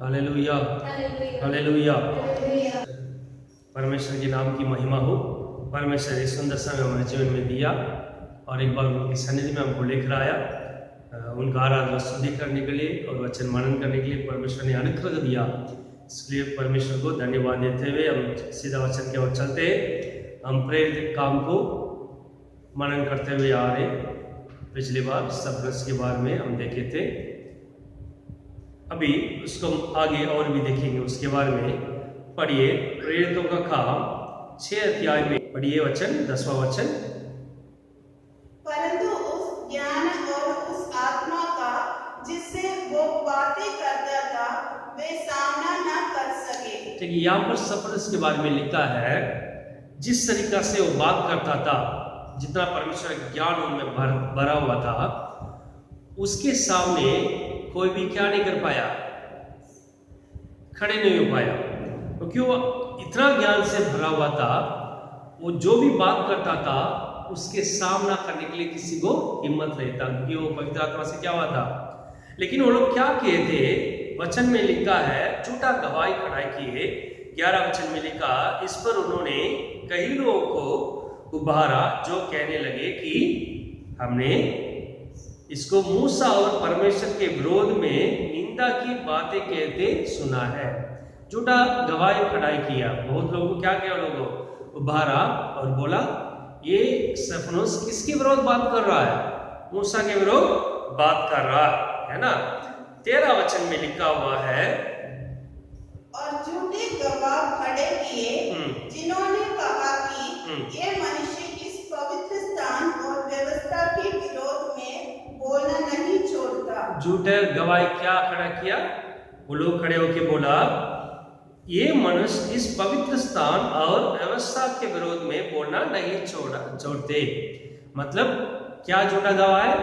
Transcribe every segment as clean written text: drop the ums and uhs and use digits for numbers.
Hallelujah, hallelujah. परमेश्वर के नाम की महिमा हो। परमेश्वर इस सुंदर समय हमारे जीवन में दिया और एक बार उनकी सन्निधि में हमको लेकर आया, उनका आराधना स्तुति करने के लिए और वचन मनन करने के लिए परमेश्वर ने अनुग्रह दिया। इसलिए परमेश्वर को धन्यवाद देते हुए हम सीधा वचन की ओर चलते हैं। हम प्रेरित काम को मनन करते हुए आ रहे। पिछली बार सबरस के बारे में हम देखे थे, अभी उसको आगे और भी देखेंगे। उसके बारे में पढ़िए प्रेरितों का काम 6 अध्याय में पढ़िए वचन 10वां वचन। परंतु उस ज्ञान और उस आत्मा का जिससे वो बातें करता था वे सामना न कर सके। ठीक है, यहाँ पर सबरस के बारे में लिखा है, जिस तरीका से वो बात करता था, जितना परमेश्वर ज्ञान उनमें भरा हुआ था, उसके सामने कोई भी क्या नहीं कर पाया, खड़े नहीं हो पाया, क्योंकि वो इतना ज्ञान से भरा हुआ था। वो जो भी बात करता था उसके सामना करने के लिए किसी को हिम्मत नहीं था, क्योंकि वो पवित्र आत्मा से क्या हुआ था। लेकिन वो लोग क्या किए थे, वचन में लिखा है, झूठा गवाही खड़ा किए। 11 वचन में लिखा, इस पर उन्होंने कई लोगों को उभारा जो कहने लगे कि हमने इसको मूसा और परमेश्वर के विरोध में निंदा की बातें कहते सुना है। झूठा गवाही खड़ा किया। बहुत लोगों को क्या किया, लोगों उभारा और बोला ये स्तेफनोस किसके विरोध बात कर रहा है, मूसा के विरोध बात कर रहा है ना। 13 वचन में लिखा हुआ है, और झूठे गवाह खड़े किए जिन्होंने कहा कि ये मनुष्य इस पवित्र स्थान और व्यवस्था के विरोध में बोलना नहीं छोड़ता। झूठे गवाही क्या खड़ा किया, वो लोग खड़े होके बोला ये मनुष्य इस पवित्र स्थान और व्यवस्था के विरोध में बोलना नहीं छोड़ते। मतलब क्या झूठा गवाह है,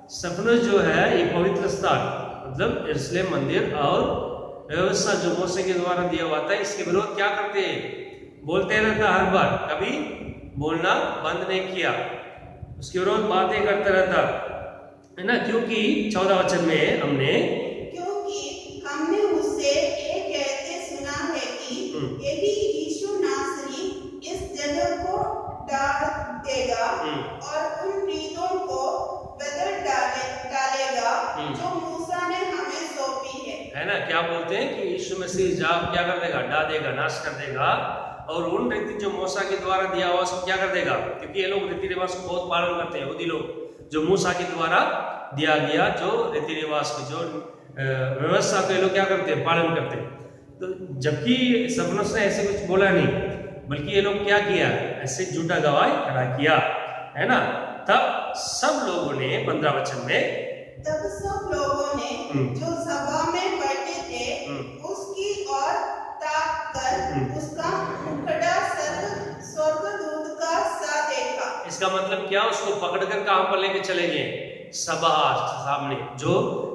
स्तेफनोस जो है ये पवित्र स्थान मतलब यरूशलेम मंदिर और व्यवस्था जो मूसा के द्वारा दिया हुआ था, इसके विरोध क्या करते हैं, बोलते रहता हर बार, कभी बोलना बंद नहीं किया, उसके विरोध बातें करता रहता है ना। क्योंकि 14 वचन में हमने उससे ये कहते सुना है कि यदि यीशु नासरी इस जगह को डाल देगा और उन रीतों को बदल डालेगा जो मूसा ने हमें सौंपी है ना। क्या बोलते हैं कि यीशु मसीह जाप क्या कर देगा, ढा देगा, नाश कर देगा, और उन रीति जो मूसा के द्वारा दिया हुआ उसको क्या कर देगा। क्योंकि ये लोग रीति रिवाज को बहुत पालन करते हैं, यहूदी लोग, जो मूसा के द्वारा दिया गया जो रीति रिवाज को, जो व्यवस्था को ये लोग क्या करते हैं, पालन करते हैं। तो जबकि स्तेफनोस ने ऐसे कुछ बोला नहीं, बल्कि ये लोग क्या किया, ऐसे झूठा गवाही खड़ा किया, है ना। तब सब लोगों ने 15 वचन में, तब सब लोगों ने जो सभा में बैठे थे उसकी ओर ताक कर उसका मुखड़ा स्वर्गदूत का सा देखा। इसका मतलब क्या, उसको पकड़कर कहां पर लेके चले गए, सभा सामने, जो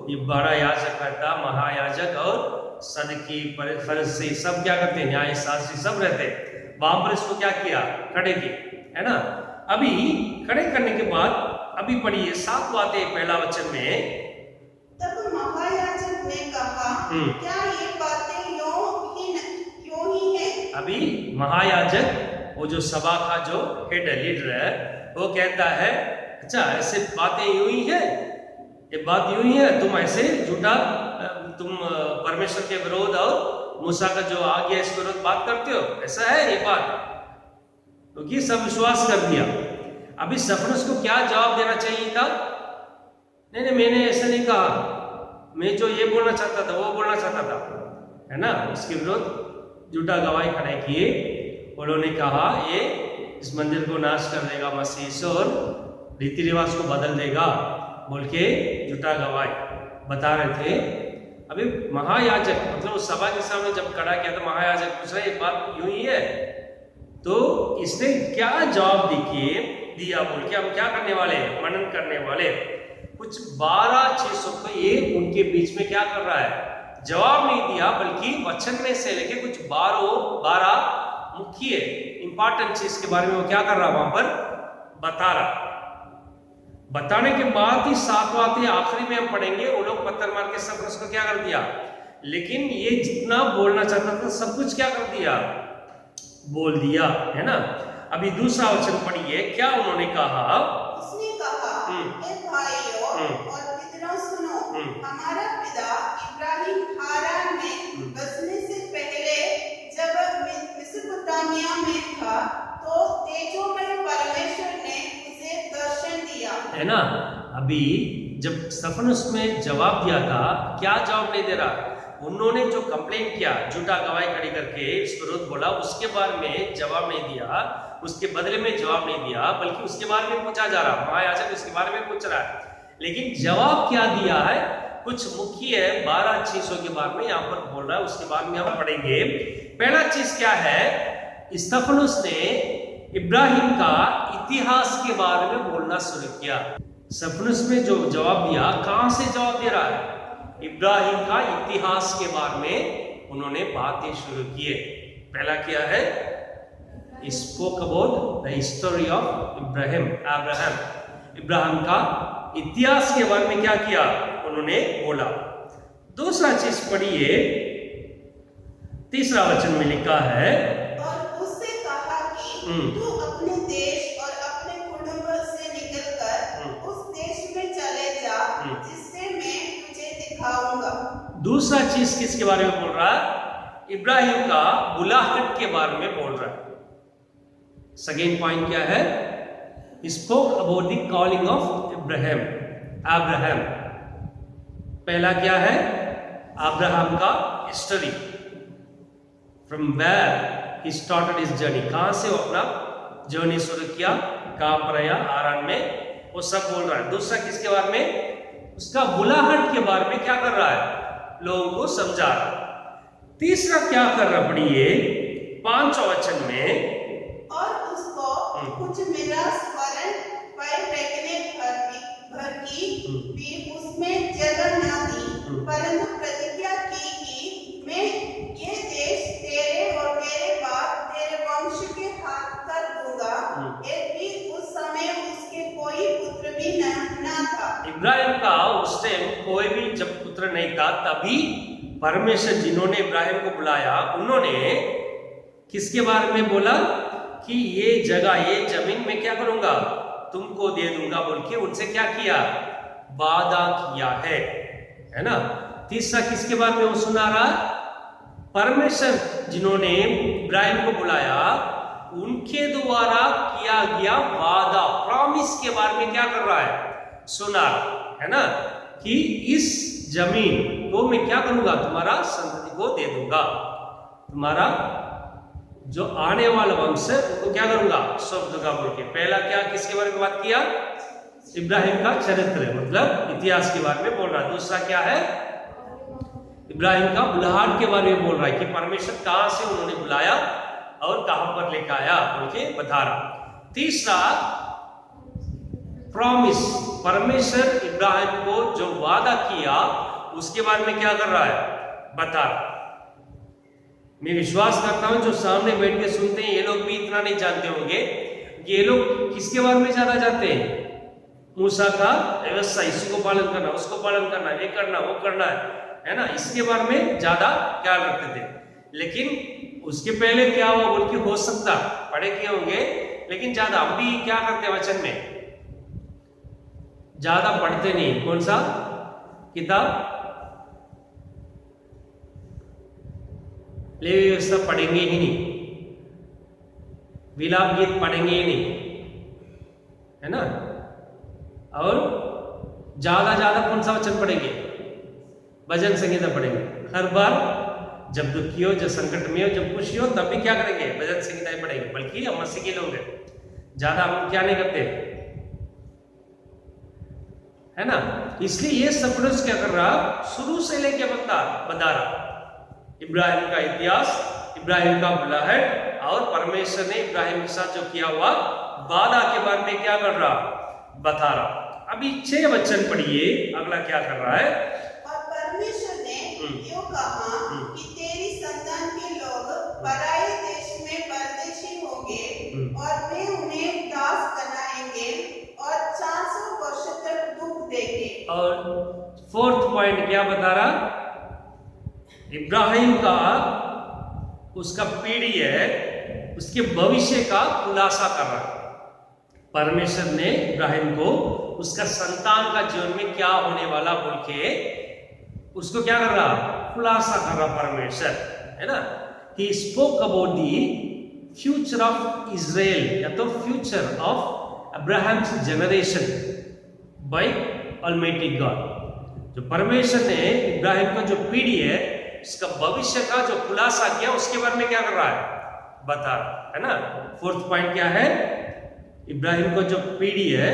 ये बड़ा याजक रहता, महायाजक और सदकी फरीसी सब क्या करते, न्याय शास्त्री सब रहते, वहां पर इसको क्या किया, खड़े किए, है ना। अभी खड़े करने के बाद अभी पढ़िए 7 बातें 1 वचन में। तब महायाजक ने कहा क्या ये बातें यूं ही है। अभी महायाजक वो जो सभा का जो हेड लीडर है, वो कहता है अच्छा ऐसे बातें यूं ही है, ये बात यूं ही है, तुम ऐसे झूठा, तुम परमेश्वर के विरोध और मूसा का जो आ गया इसके विरोध बात करते हो, ऐसा है ये बात। क्योंकि तो सब विश्वास कर दिया। अभी स्तेफनोस को क्या जवाब देना चाहिए था, नहीं नहीं मैंने ऐसा नहीं कहा, मैं जो ये बोलना चाहता था वो बोलना चाहता था, है ना। उसके विरोध झूठा गवाही खड़े किए। उन्होंने कहा ये इस मंदिर को नाश कर देगा मसीह और रीति रिवाज को बदल देगा बोल के झूठा गवाही बता रहे थे। अभी महायाजक मतलब उस सभा के सामने जब खड़ा किया तो महायाजक पूछ रहा है ये बात यूं ही है, तो इसने क्या जवाब दिया बोल के हम क्या करने वाले हैं, मनन करने वाले। कुछ 12 चीजों को ये उनके बीच में क्या कर रहा है, जवाब नहीं दिया, बल्कि वचन में से लेके कुछ 12 मुख्य इंपॉर्टेंट चीज के बारे में वो क्या कर रहा, वहां पर बता रहा। बताने के बाद ही 7 बातें आखिरी में हम पढ़ेंगे। वो लोग पत्थर मार के स्तेफनोस को क्या कर दिया, लेकिन ये जितना बोलना चाहता था सब कुछ क्या कर दिया, बोल दिया, है ना। अभी दूसरा वचन पढ़िए, क्या उन्होंने कहा। उसने कहा, हे भाइयों और पितरों सुनो, हमारा पिता इब्राहिम हारान में बसने से पहले जब मेसोपोटामिया में था तो तेजोमय परमेश्वर ने उसे दर्शन दिया, है ना। अभी जब स्तिफनुस में जवाब दिया था, क्या जवाब नहीं दे रहा, उन्होंने जो कंप्लेन किया, झूठा गवाही खड़ी करके इस विरोध बोला, उसके बारे में जवाब नहीं दिया, उसके बदले में जवाब नहीं दिया, बल्कि उसके बारे में पूछा जा रहा, महायाजक उसके बारे में पूछ रहा है। लेकिन जवाब क्या दिया है, कुछ मुख्य 12 चीजों के बारे में यहाँ पर बोल रहा है, उसके बारे में हम पढ़ेंगे। पहला चीज क्या है, स्तिफनुस ने इब्राहिम का इतिहास के बारे में बोलना शुरू किया। स्तिफनुस में जो जवाब दिया, कहां से जवाब दे रहा है, इब्राहिम का इतिहास के बारे में उन्होंने बातें शुरू किए। पहला क्या है, spoke about the history of Abraham. Ibrahim का इतिहास के बारे में क्या किया, उन्होंने बोला। दूसरा चीज पढ़िए, तीसरा वचन में लिखा है, और उससे कहा कि तू अपने देश और अपने कुटुंब से निकलकर उस देश में चले जा जिससे मैं तुझे दिखाऊंगा। दूसरा चीज किसके बारे में बोल रहा है, इब्राहिम का बुलाहट के बारे में बोल रहा है। सेकेंड पॉइंट क्या है, spoke about the calling of Abraham. पहला क्या है, अब्राहम का history, from where he started his journey, कहां से वो अपना जर्नी शुरू किया, कहां पर आया, हारान में, वो सब बोल रहा है। दूसरा किसके बारे में, उसका बुलाहट के बारे में क्या कर रहा है, लोगों को समझा रहा है। तीसरा क्या कर रहा, पढ़िए 5वां वचन में, और उसको कुछ मिला स्वर्ण पर फेंकने भर की भी उसमें जगह न दी, परंतु प्रतिज्ञा की कि मैं ये देश तेरे और तेरे बाप तेरे वंश के हाथ कर दूंगा। एक भी उस समय उसके कोई पुत्र भी न था। इब्राहिम का उस टाइम कोई भी जब पुत्र नहीं था, तभी परमेश्वर जिन्होंने इब्राहिम को बुलाया, उन्होंने किसके बारे में बोला कि ये जगह, ये जमीन मैं क्या करूंगा, तुमको दे दूंगा बोल के उनसे क्या किया, वादा किया है ना। तीसरा किसके बारे में वो सुना रहा, परमेश्वर जिन्होंने इब्राहिम को बुलाया, उनके द्वारा किया गया वादा, प्रॉमिस के बारे में क्या कर रहा है, सुना, है ना, कि इस जमीन को मैं क्या करूंगा, तुम्हारा संतति को दे दूंगा, तुम्हारा जो आने वाला वंश है उनको क्या करूंगा, सौंप दूंगा बोल के। पहला क्या, किसके बारे में बात किया, इब्राहिम का चरित्र, मतलब इतिहास के बारे में बोल रहा है। दूसरा क्या है, इब्राहिम का बुलाहट के बारे में बोल रहा है कि परमेश्वर कहां से उन्होंने बुलाया और कहां पर लेकर आया बोल के बता रहा। तीसरा प्रॉमिस, परमेश्वर इब्राहिम को जो वादा किया उसके बारे में क्या कर रहा है, बता रहा। मैं विश्वास करता हूं जो सामने बैठ के सुनते हैं ये लोग भी इतना नहीं जानते होंगे, ये लोग किसके बारे में ज्यादा जानते हैं, मूसा का व्यवस्था, इसी को पालन करना, उसको पालन करना, ये करना, वो करना है ना, इसके बारे में ज्यादा ख्याल रखते थे। लेकिन उसके पहले क्या हुआ बोल के हो सकता पढ़े किए होंगे, लेकिन ज्यादा हम भी क्या करते हैं, वचन में ज्यादा पढ़ते नहीं। कौन सा किताब, लेवी व्यवस्था पढ़ेंगे ही नहीं, विलाप गीत पढ़ेंगे ही नहीं, है ना। और ज्यादा कौन सा वचन पढ़ेंगे, भजन संगीता पढ़ेंगे। हर बार जब दुखी हो, जब संकट में हो, जब खुशी हो, तब भी क्या करेंगे, भजन संगीता पढ़ेंगे। बल्कि हम मसीह के लोग हैं, ज्यादा हम क्या नहीं करते, है ना। इसलिए ये स्तिफनुस क्या कर रहा, शुरू से लेके बता रहा इब्राहिम का इतिहास, इब्राहिम का बुलाहट, और परमेश्वर ने इब्राहिम के साथ जो किया हुआ वादा के बारे में क्या कर रहा, बता रहा। अभी 6 वचन पढ़िए, अगला क्या कर रहा है, और परमेश्वर ने यूं कहा कि तेरी संतान के लोग पराए देश में परदेशी होंगे और वे उन्हें दास बनाएंगे और 400 वर्ष तक दुख देंगे। और 4th पॉइंट क्या बता रहा, इब्राहिम का उसका पीढ़ी है, उसके भविष्य का खुलासा कर रहा है। परमेश्वर ने इब्राहिम को उसका संतान का जीवन में क्या होने वाला बोल के उसको क्या कर रहा, खुलासा कर रहा परमेश्वर, है ना। He spoke about the future of Israel, या तो future of Abraham's generation by Almighty God. जो परमेश्वर ने इब्राहिम का जो पीढ़ी है उसका भविष्य का जो खुलासा किया उसके बारे में क्या कर रहा है, बता रहा है ना। फोर्थ पॉइंट क्या है, इब्राहिम को जो पीढ़ी है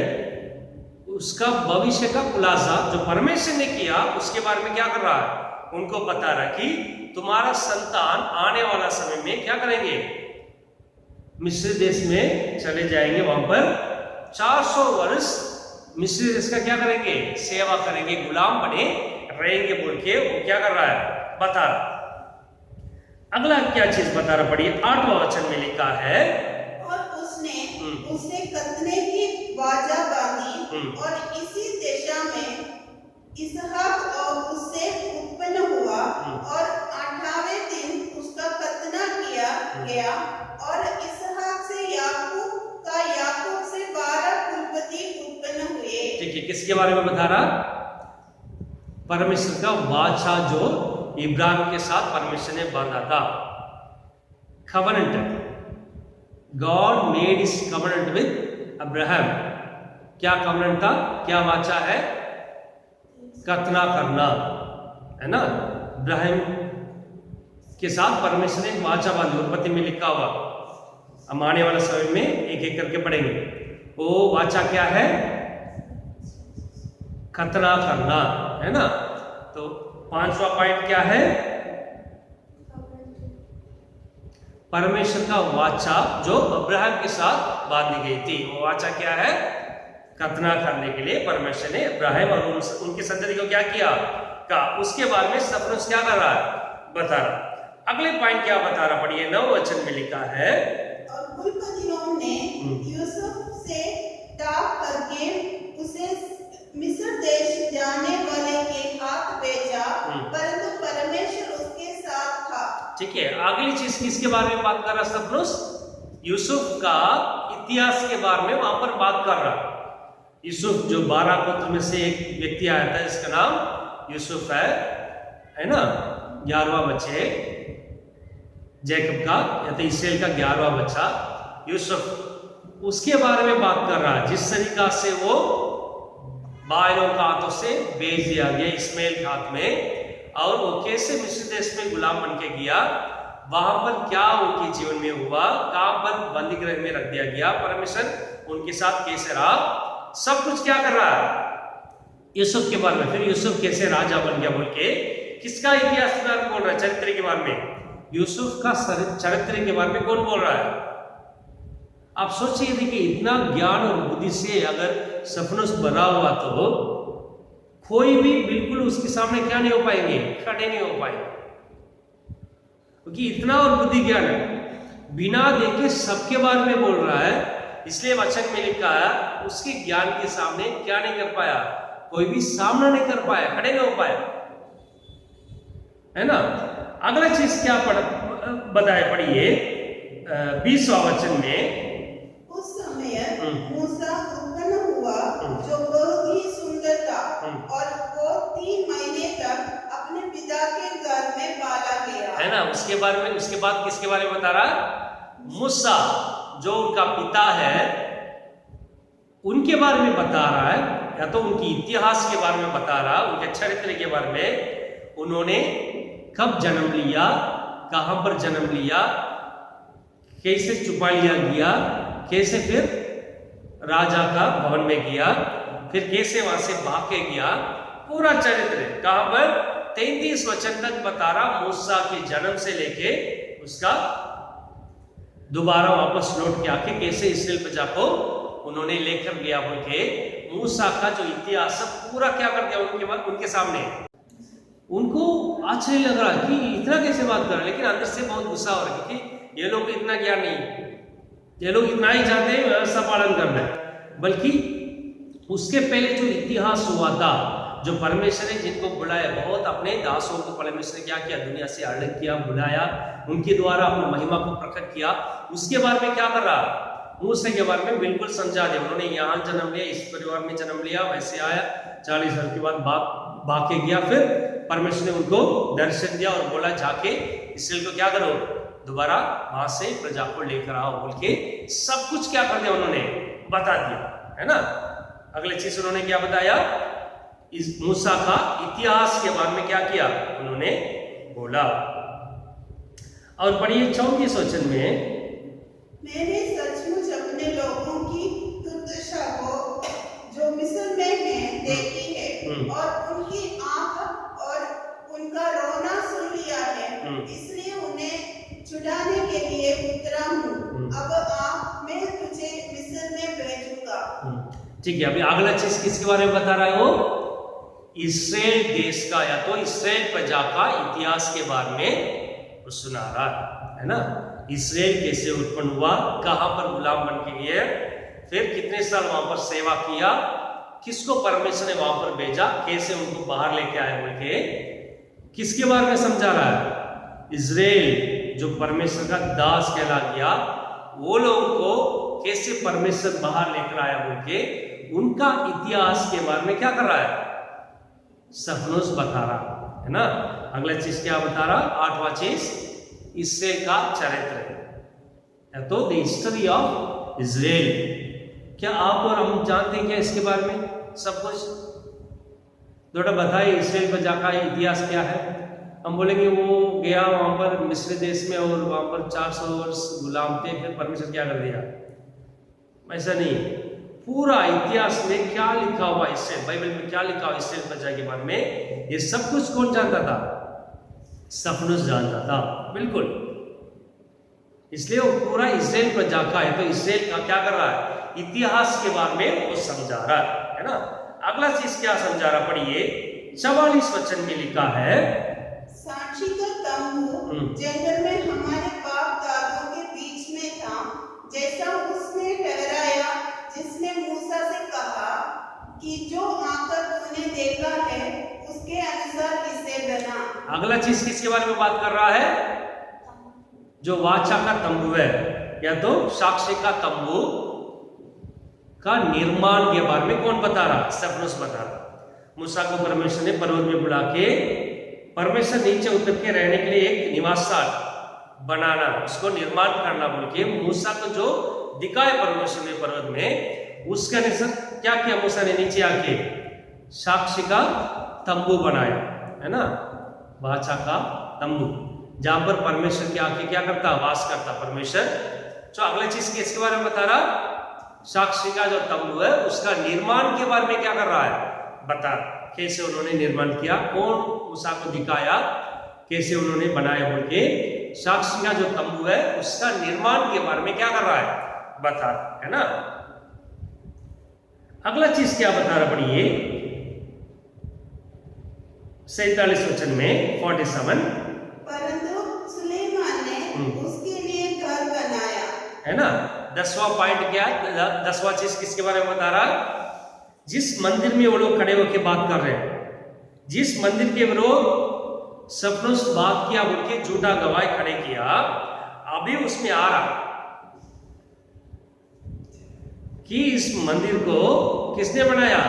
उसका भविष्य का खुलासा जो परमेश्वर ने किया उसके बारे में क्या कर रहा है, उनको बता रहा कि तुम्हारा संतान आने वाला समय में क्या करेंगे, मिस्र देश में चले जाएंगे, वहां पर 400 वर्ष मिस्र देश का क्या करेंगे, सेवा करेंगे, गुलाम बने रहेंगे बोल के वो क्या कर रहा है, बता रहा। अगला क्या चीज बता रहा, पढ़िए 8वां वचन में लिखा है, और उसने उसे कतने की वाचा बांधी और इसी दिशा में इसहाक और उससे उत्पन्न हुआ और 8वें दिन उसका खतना किया गया और इसहाक से याकूब से 12 कुलपति उत्पन्न हुए। ठीक है, किसके बारे में बता रहा, परमेश्वर का वाचा जो इब्राहिम के साथ परमेश्वर ने बांधा था, covenant. God made his covenant with Abraham. क्या कवनेंट था, क्या वाचा है, कतना करना, है ना। इब्राहिम के साथ परमेश्वर ने वाचा बांधी, उत्पत्ति में लिखा हुआ। हम आने वाले समय में एक एक करके पढ़ेंगे। वो वाचा क्या है, खतना करना, है ना। तो 5वां पॉइंट क्या है, परमेश्वर का वाचा जो अब्राहम के साथ बांधी गई थी, वो वाचा क्या है, खतना करने के लिए परमेश्वर ने इब्राहिम और उनकी संतति को क्या किया का, उसके बारे में सफनुस क्या कर रहा है, बता रहा। अगले पॉइंट क्या बता रहा, पढ़िए 9 वचन में लिखा है, और कुलपतियों ने यूसुफ से ताक करके उसे मिस्र देश जाने वाले के हाथ भेजा, परंतु परमेश्वर उसके साथ था। ठीक है, अगली चीज किसके बारे में बात कर रहा सफनुस, यूसुफ का इतिहास के बारे में वहां पर बात कर रहा। यूसुफ जो 12 पुत्र में से एक व्यक्ति आया था जिसका नाम यूसुफ है ना। 11वां बच्चे जैकब का, या तो इसराइल का 11वां बच्चा यूसुफ, उसके बारे में बात कर रहा है। जिस तरीका से वो बायलों का हाथों से बेच दिया गया इस्माइल के हाथ में, और वो कैसे मिस्र देश में गुलाम बन के गया, वहां पर क्या उनके जीवन में हुआ, कहां पर बंदी गृह में रख दिया गया, परमेश्वर उनके साथ कैसे रहा, सब कुछ क्या कर रहा है यूसुफ के बारे में। फिर यूसुफ कैसे राजा बन गया बोल के, किसका इतिहास बोल रहा है, चरित्र के बारे में, यूसुफ का चरित्र के बारे में कौन बोल रहा है। आप सोचिए, देखिए इतना ज्ञान और बुद्धि से अगर सफनुस बना हुआ तो कोई भी बिल्कुल उसके सामने क्या नहीं हो पाएंगे, खड़े नहीं हो पाएंगे, क्योंकि इतना और बुद्धि ज्ञान है, बिना देखे सबके बारे में बोल रहा है। इसलिए वचन में लिखा है उसके ज्ञान के सामने क्या नहीं कर पाया, कोई भी सामना नहीं कर पाया, खड़े नहीं हो पाया, है ना। अगला चीज क्या बताए, पढ़िए 20वां वचन में, उस समय मूसा उत्पन्न हुआ जो बहुत ही सुंदर था और वो 3 महीने तक अपने पिता के घर में पाला गया, है ना। उसके बाद किसके बारे में बता रहा, मूसा जो उनका पिता है उनके बारे में बता रहा है, या तो उनकी इतिहास के बारे में बता रहा, उनके चरित्र के बारे में, उन्होंने कब जन्म लिया, कहां पर जन्म लिया, कैसे छुपा लिया गया, कैसे फिर राजा का भवन में गया, फिर कैसे वहां से भाग के गया, पूरा चरित्र कहां पर 33 वचन तक बता रहा। मूसा के जन्म से लेके उसका दोबारा वापस लौट के आके कैसे इस्राएल प्रजा को उन्होंने लेकर गया बोल के, मूसा का जो इतिहास पूरा क्या कर दिया उनके सामने। उनको आश्चर्य लग रहा कि इतना कैसे बात कर रहे, लेकिन अंदर से बहुत गुस्सा हो रहा है क्योंकि ये लोग को इतना ज्ञान नहीं, ये लोग इतना ही जानते हैं व्यवस्था पालन करना है, बल्कि उसके पहले जो इतिहास हुआ था जो परमेश्वर ने जिनको बुलाया, बहुत अपने दासों को परमेश्वर ने क्या किया, दुनिया से अलग किया, बुलाया, उनके द्वारा अपनी महिमा को प्रकट किया, उसके बारे में क्या कर रहा, मूसा के बारे में बिल्कुल समझा दिया। उन्होंने यहाँ जन्म लिया, इस परिवार में जन्म लिया, वैसे आया, 40 साल के बाद भाग गया, फिर परमेश्वर ने उनको दर्शन दिया और बोला जाके इसराइल को क्या करो, दोबारा वहां से प्रजा को लेकर आओ बोल के सब कुछ क्या कर दिया, उन्होंने बता दिया, है ना। अगले चीज उन्होंने क्या बताया, इस मूसा का इतिहास के बारे में क्या किया, उन्होंने बोला। और पढ़िए 34 वचन में, मैंने सचमुच अपने लोगों की दुर्दशा को जो मिस्र में है देखी है और उनकी आंख और उनका रोना सुन लिया है, इसलिए उन्हें छुड़ाने के लिए उतरा हूँ। अब आ, मैं तुझे मिस्र में भेजूंगा। ठीक है, अभी अगला चीज किसके बारे में बता रहा है, वो इस्राएल देश का या तो इस्राएल प्रजा का इतिहास के बारे में वो सुना रहा है ना। इस्राएल कैसे उत्पन्न हुआ, कहां पर गुलाम बन के गए, फिर कितने साल वहां पर सेवा किया, किसको परमेश्वर ने वहां पर भेजा, कैसे उनको बाहर लेके आए बोल के किसके बारे में समझा रहा है, इस्राएल जो परमेश्वर का दास कहला गया, वो लोगों को कैसे परमेश्वर बाहर लेकर आया बोल के उनका इतिहास के बारे में क्या कर रहा है, सफनुस बता रहा है ना। अगला चीज क्या बता रहा, 8वां चीज इस्राएल का चरित्र, तो द हिस्ट्री ऑफ इस्राएल। क्या आप और हम जानते हैं क्या इसके बारे में सब कुछ, थोड़ा बताइए इस्राएल प्रजा का इतिहास क्या है। हम बोलेंगे वो गया वहां पर मिस्र देश में और वहां पर 400 वर्ष गुलाम थे, फिर परमेश्वर क्या कर दिया, ऐसा नहीं। पूरा इतिहास में क्या लिखा हुआ इस्राएल, बाइबल में क्या लिखा हुआ इस्राएल प्रजा के बारे में, ये सब कुछ कौन जानता था, सफनुस जानता था, बिल्कुल। इसलिए वो पूरा इस्राएल प्रजा का है, तो इस्राएल का क्या कर रहा है, इतिहास के बारे में वो समझा रहा है ना। अगला चीज क्या समझा रहा, पढ़िए 44 वचन में लिखा है, साक्षी का तंबू जंगल में हमारे बाप दादों के बीच में था, जैसा उसने ठहराया, जिसने मूसा से कहा कि जो आकर तूने देखा है उसके अनुसार इसे बना। अगला चीज किसके बारे में बात कर रहा है, जो वाचा का तंबू है या तो साक्षी का तंबू का निर्माण के बारे में कौन बता रहा, सफनुस बता रहा। मूसा को परमेश्वर ने पर्वत में बुला के, परमेश्वर नीचे उतर के रहने के लिए एक निवास स्थान बनाना, उसको निर्माण करना बोल के मूसा को जो दिखाए परमेश्वर ने पर्वत में, उसके अनुसार क्या किया मूसा ने, नीचे आके साक्षी का तंबू बनाया, है ना, वाचा का तंबू, जहां पर परमेश्वर के आके क्या करता, वास करता परमेश्वर। तो अगला चीज किसके बारे में बता रहा, साक्षी का जो तंबू है उसका निर्माण के बारे में क्या कर रहा है, बता कैसे उन्होंने निर्माण किया, कौन मूसा को दिखाया, कैसे उन्होंने बनाया बोल के साक्षी का जो तंबू है उसका निर्माण के बारे में क्या कर रहा है, बता, है ना। अगला चीज क्या बता रहा, पढ़िए 47 वचन में 47, परंतु सुलेमान ने उसके लिए घर बनाया, है ना। 10वां पॉइंट क्या, 10वां चीज किसके बारे में बता रहा, जिस मंदिर में वो लोग खड़े होकर बात कर रहे हैं, जिस मंदिर के विरोध सफनुस बात किया बोल के झूठा गवाही खड़े किया, अभी उसमें आ रहा कि इस मंदिर को किसने बनाया,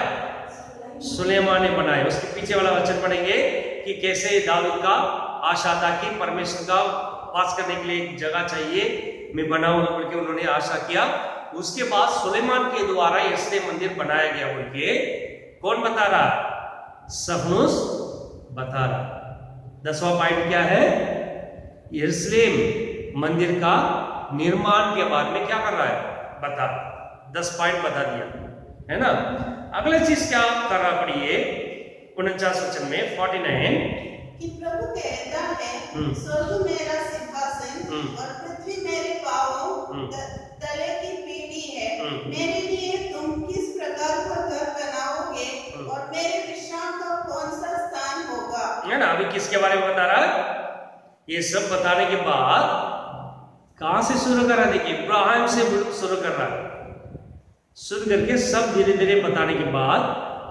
सुलेमान ने बनाया। उसके पीछे वाला वचन पढ़ेंगे कि कैसे दाऊद का आशा था कि परमेश्वर का वास करने के लिए एक जगह चाहिए, मैं बनाऊंगा बोल के उन्होंने आशा किया। उसके बाद सुलेमान के द्वारा इसलिए मंदिर बनाया गया बोल के कौन बता रहा, सफनुस बता रहा। 10वां पॉइंट क्या है, यरूशलेम मंदिर का निर्माण के बारे में क्या कर रहा है, बता, 10 पॉइंट बता दिया, है ना। अगला चीज क्या कर रहा, पढ़िए 49 वचन में 49, कि प्रभु कहता है, स्वर्ग मेरा सिंहासन और पृथ्वी मेरे पांवों तले की पीढ़ी है, मेरे लिए तुम किस प्रकार का घर बनाओगे और मेरे विश्राम का कौन सा स्थान होगा, है ना। अभी किसके बारे में बता रहा है, ये सब बताने के बाद कहां से शुरू कर रहा है, देखिए इब्राहिम से शुरू कर रहा है, शुरू करके सब धीरे धीरे बताने के बाद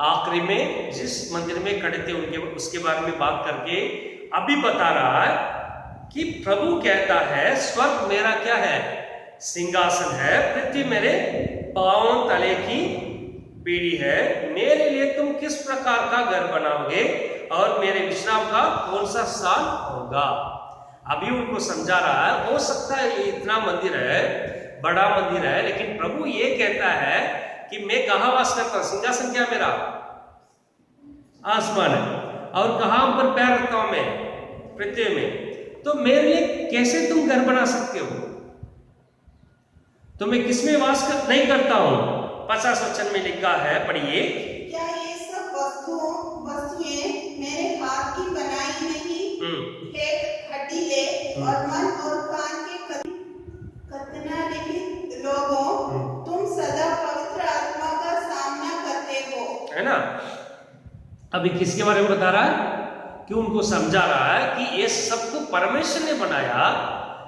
आखिरी में जिस मंदिर में खड़े थे उनके उसके बारे में बात करके अभी बता रहा है कि प्रभु कहता है स्वर्ग मेरा क्या है, सिंहासन है, पृथ्वी मेरे पांव तले की पीढ़ी है, मेरे लिए तुम किस प्रकार का घर बनाओगे और मेरे विश्राम का कौन सा स्थान होगा। अभी उनको समझा रहा है, हो सकता है ये इतना मंदिर है, बड़ा मंदिर है, लेकिन प्रभु ये कहता है कि मैं कहां वास करता हूं, सिंहासन क्या मेरा आसमान है, और कहां पर पैर रखता हूं मैं, पृथ्वी में, तो मेरे लिए कैसे तुम घर बना सकते हो, तो मैं किसमें वास नहीं करता हूं। 50 वचन में लिखा है, पढ़िए, क्या ये सब वस्तुएं मेरे हाथ की बनाई नहीं है, हड्डीले और मन और कान के कतना रहित लोगों, तुम सदा पवित्र आत्मा का सामना करते हो, है ना। अभी किसके बारे में बता रहा है कि उनको समझा रहा है कि ये सबको परमेश्वर ने बनाया,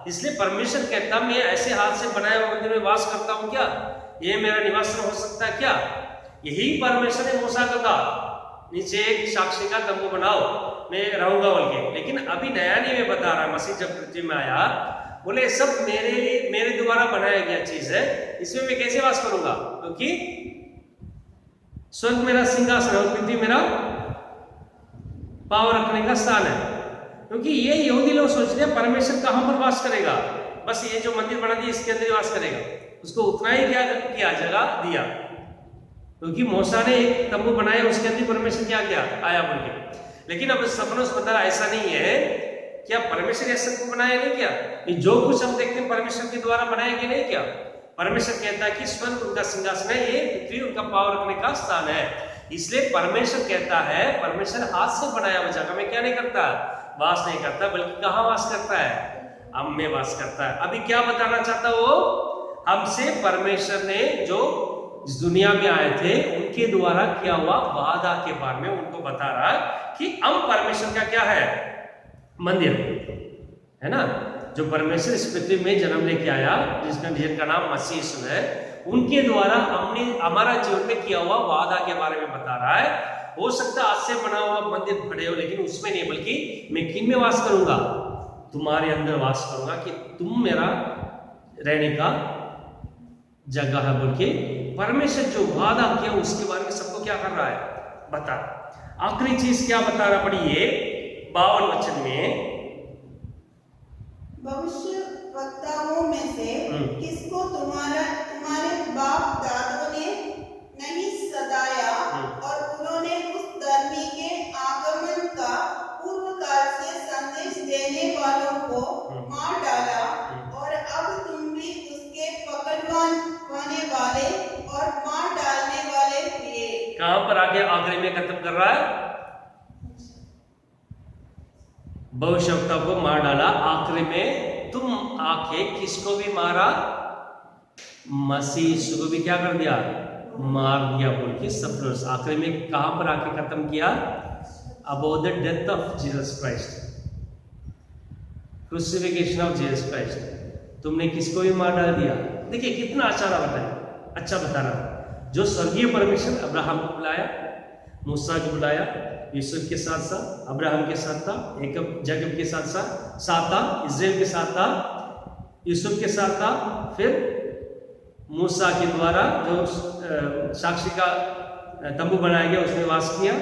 इसलिए परमेश्वर कहता मैं ऐसे हाथ से बनाए हुए मंदिर में वास करता हूं क्या, ये मेरा निवास हो सकता है क्या। यही परमेश्वर ने मूसा को कहा नीचे एक साक्षी का तंबू बनाओ, मैं रहूंगा बोल के, लेकिन अभी नया नियम में बता रहा है, मसीह जब पृथ्वी में आया बोले सब मेरे लिए, मेरे द्वारा बनाया गया चीज है, इसमें मैं कैसे वास करूंगा, क्योंकि स्वर्ग मेरा सिंहासन है और पृथ्वी मेरा पांव रखने का स्थान है। क्योंकि ये यहूदी लोग सोच रहे हैं परमेश्वर कहां पर वास करेगा, बस ये जो मंदिर बना दिया इसके अंदर ही वास करेगा, उसको उतना ही क्या किया, जगह दिया, क्योंकि मूसा ने एक तंबू बनाया उसके अंदर परमेश्वर क्या किया, आया बोल के। लेकिन अब स्तिफनुस बता रहा ऐसा नहीं है, क्या परमेश्वर ऐसा को बनाया नहीं क्या, ये जो कुछ हम देखते हैं परमेश्वर के द्वारा बनाया गया नहीं क्या। परमेश्वर कहता है कि स्वर्ग उनका सिंहासन है, ये पृथ्वी उनका पांव रखने का स्थान है, इसलिए परमेश्वर कहता है परमेश्वर हाथ से बनाया हुआ जगह में क्या नहीं करता, वास नहीं करता, बल्कि कहां वास करता है, हम में वास करता है। अभी क्या बताना चाहता वो, हमसे परमेश्वर ने जो इस दुनिया में आए थे उनके द्वारा किया हुआ वादा के बारे में उनको बता रहा है कि हम परमेश्वर का क्या है, मंदिर है ना, जो परमेश्वर इस पृथ्वी में जन्म लेके आया, जिसका नाम मसीह यीशु है, उनके द्वारा हमने हमारा जीवन में किया हुआ वादा के बारे में बता रहा है। हो सकता है आज से बना हुआ मंदिर खड़े हो, लेकिन उसमें नहीं, बल्कि मैं किन में वास करूंगा, तुम्हारे अंदर वास करूंगा, कि तुम मेरा रहने का जगह है बोल के परमेश्वर जो वादा किया उसके बारे में सबको क्या कर रहा है, बता। आखिरी चीज क्या बता रहा, पढ़िए 52 वचन में, भविष्य वक्ताओं में से किसको तुम्हारे बाप दादों ने नहीं सदाया, और उन्होंने उस धर्मी के आगमन का पूर्व काल से संदेश देने वालों को मार डाला, और अब तुम भी उसके पकड़वाने वाले और मार डालने वाले हुए। कहां पर आगे आखिरी में खत्म कर रहा है, भविष्यवक्ता को मार डाला, आखिरी में तुम आके किसको भी मारा, मसीह यीशु को भी क्या कर दिया, मार दिया बोल के स्तिफनुस आखिरी में कहां पर आके खत्म किया, about the death of Jesus Christ, crucifixion of Jesus Christ, तुमने किसको भी मार डाल दिया। देखिए कितना अच्छा बता रहा, जो स्वर्गीय परमेश्वर अब्राहम को बुलाया, मूसा को बुलाया, यूसुफ के साथ साथ अब्राहम के साथ था, जैकब के साथ था, इस्राएल के साथ था, यूसुफ के साथ था, फिर मूसा के द्वारा जो साक्षी का तंबू बनाया गया उसमें वास किया।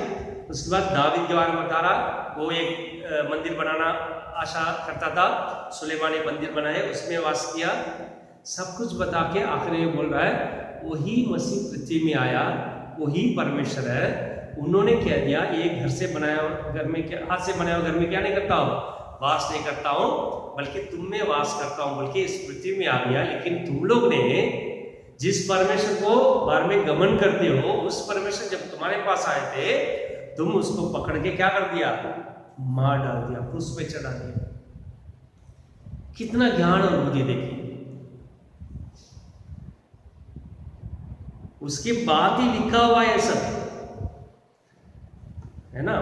उसके बाद दावीद के बारे में बता रहा, वो एक मंदिर बनाना आशा करता था, सुलेमानी मंदिर बनाए, उसमें वास किया, सब कुछ बता के आखिरी में बोल रहा है वही मसीह पृथ्वी में आया, वही परमेश्वर है। उन्होंने कह दिया ये घर से बनाया घर में क्या, हाथ से बनाया घर में क्या नहीं करता हूँ, वास नहीं करता हूँ, बल्कि तुम में वास करता हूँ, बल्कि इस पृथ्वी में आ गया। लेकिन तुम लोग ने जिस परमेश्वर को बार में गमन करते हो, उस परमेश्वर जब तुम्हारे पास आए थे तुम उसको पकड़ के क्या कर दिया, मार डाल दिया, क्रूस पे चढ़ा दिया। कितना ज्ञान और बुद्धि देखिए। उसके बाद ही लिखा हुआ ये सब है ना,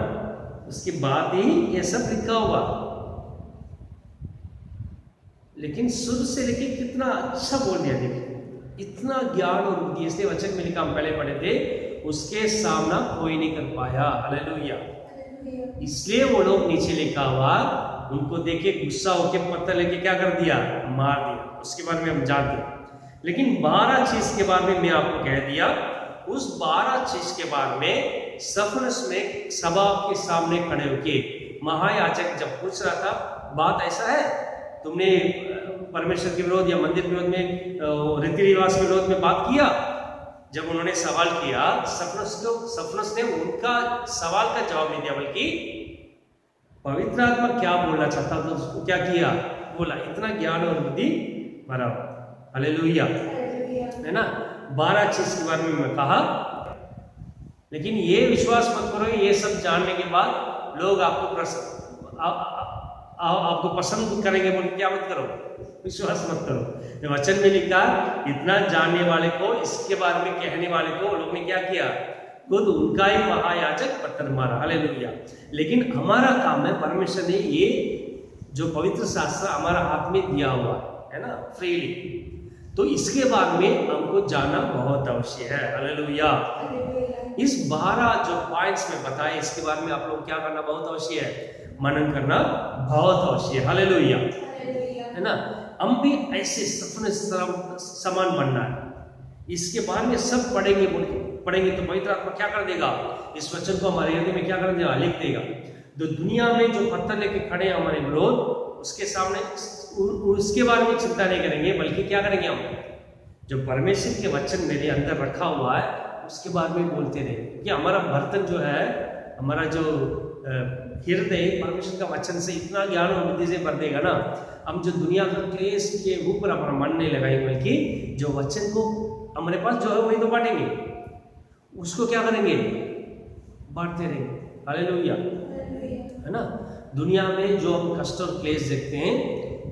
उसके बाद ही ये सब लिखा हुआ, लेकिन शुरू से लेके कितना अच्छा बोल दिया। देखिए इतना ज्ञान और बुद्धि, इसलिए वचन में लिखा हम पहले पढ़े थे, उसके सामना कोई नहीं कर पाया। हालेलुया। इसलिए वो लोग नीचे लिखा हुआ उनको देखे गुस्सा होके पत्थर लेके क्या कर दिया, मार दिया। उसके बारे में हम जानते हैं। लेकिन 12 चीज के बारे में मैं आपको कह दिया। उस 12 चीज के बारे में सफनस में सभा के सामने खड़े होके महायाजक जब पूछ रहा था, बात ऐसा है तुमने परमेश्वर के विरोध या मंदिर के विरोध में, रीति रिवाज के विरोध में बात किया? जब उन्होंने सवाल किया, सफनस ने उनका सवाल का जवाब नहीं दिया, बल्कि पवित्र आत्मा क्या बोलना चाहता तो उसको क्या किया, बोला। इतना ज्ञान और बुद्धि भरा। हालेलुया, है ना। 12 चीज के बारे में मैं कहा। लेकिन ये विश्वास मत करो, ये सब जानने के बाद लोग आपको पसंद करेंगे बोल क्या मत करो, विश्वास मत करो। वचन में लिखा, इतना जानने वाले को, इसके बारे में कहने वाले को लोग ने क्या किया, खुद उनका ही महायाजक पत्थर मारा। हालेलुया। लेकिन हमारा काम है, परमेश्वर ने ये जो पवित्र शास्त्र हमारा हाथ में दिया हुआ है ना, फ्रीली, तो इसके बारे में हमको जानना बहुत आवश्यक है। हालेलुया। इस 12 जो पॉइंट्स में बताए, इसके बारे में आप लोग क्या करना बहुत आवश्यक है, मनन करना बहुत आवश्यक है। हालेलुया, है ना। हम भी ऐसे सपने समान बनना है। इसके बारे में सब पढ़ेंगे तो पवित्र आत्मा क्या कर देगा, इस वचन को हमारे हृदय में क्या कर देगा, लिख देगा। तो दुनिया में जो पत्थर लेके खड़े हैं हमारे विरोध, उसके सामने उसके बारे में चिंता नहीं करेंगे, बल्कि क्या करेंगे, हम जो परमेश्वर के वचन मेरे अंदर रखा हुआ है उसके बारे में बोलते रहेंगे। क्योंकि हमारा बर्तन जो है, हमारा जो हृदय परमेश्वर का वचन से इतना ज्ञान और बुद्धि से भर देगा ना, हम जो दुनिया का क्लेश के ऊपर अपना मन नहीं लगाएंगे, बल्कि जो वचन को हमारे पास जो है वही तो बांटेंगे, उसको क्या करेंगे, बांटते रहेंगे। हालेलुया, है ना। दुनिया में जो हम कष्ट और क्लेश देखते हैं,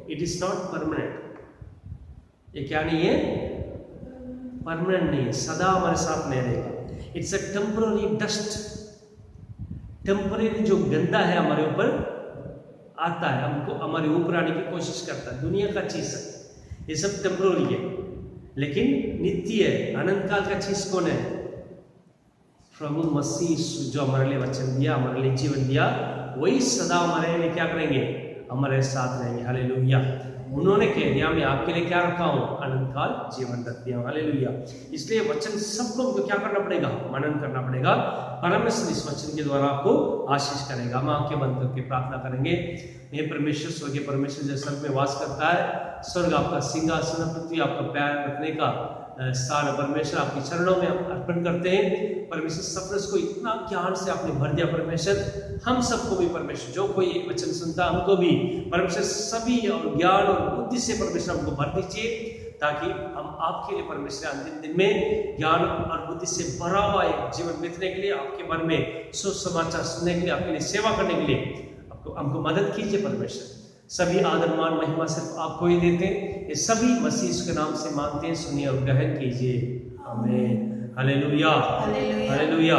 इट इज नॉट परमानेंट। ये क्या नहीं है, परमानेंट नहीं है, सदा हमारे साथ नहीं रहेगा। It's a temporary dust. Temporary जो गंदा है हमारे ऊपर आता है, हमको हमारे ऊपर आने की कोशिश करता है, दुनिया का चीज है, ये सब टेम्पररी है। लेकिन नित्य है, अनंत काल का चीज कौन है, प्रभु मसीह, जो हमारे लिए वचन दिया, हमारे लिए जीवन दिया, वही सदा हमारे लिए क्या करेंगे, हमारे साथ रहेंगे। हालेलुया। उन्होंने कह दिया, मैं आपके लिए क्या रखा हूं, अनंत काल जीवन रख दिया। हालेलुया। इसलिए वचन सबको हमको क्या करना पड़ेगा, मनन करना पड़ेगा। परमेश्वर इस वचन के द्वारा आपको आशीष करेगा। हम आंखें बंद करके प्रार्थना करेंगे। ये परमेश्वर, स्वर्गीय परमेश्वर जो स्वर्ग में वास करता है, स्वर्ग आपका सिंहासन, पृथ्वी आपका पैर रखने का स्थान। परमेश्वर आपके चरणों में हम अर्पण करते हैं। परमेश्वर सफर को इतना ज्ञान से आपने भर दिया। परमेश्वर हम सबको भी, परमेश्वर जो कोई वचन सुनता हमको भी परमेश्वर सभी और ज्ञान और बुद्धि से परमेश्वर हमको भर दीजिए, ताकि हम आपके लिए परमेश्वर अंतिम दिन में ज्ञान और बुद्धि से भरा हुआ एक जीवन बीतने के लिए, आपके मन में सुसमाचार सुनने के लिए, आपके लिए सेवा करने के लिए हमको मदद कीजिए। परमेश्वर सभी आदर मान महिमा सिर्फ आपको ही देते हैं। ये सभी मसीह के नाम से मांगते हैं, सुनिए और ग्रहण कीजिए। आमीन। Hallelujah, hallelujah.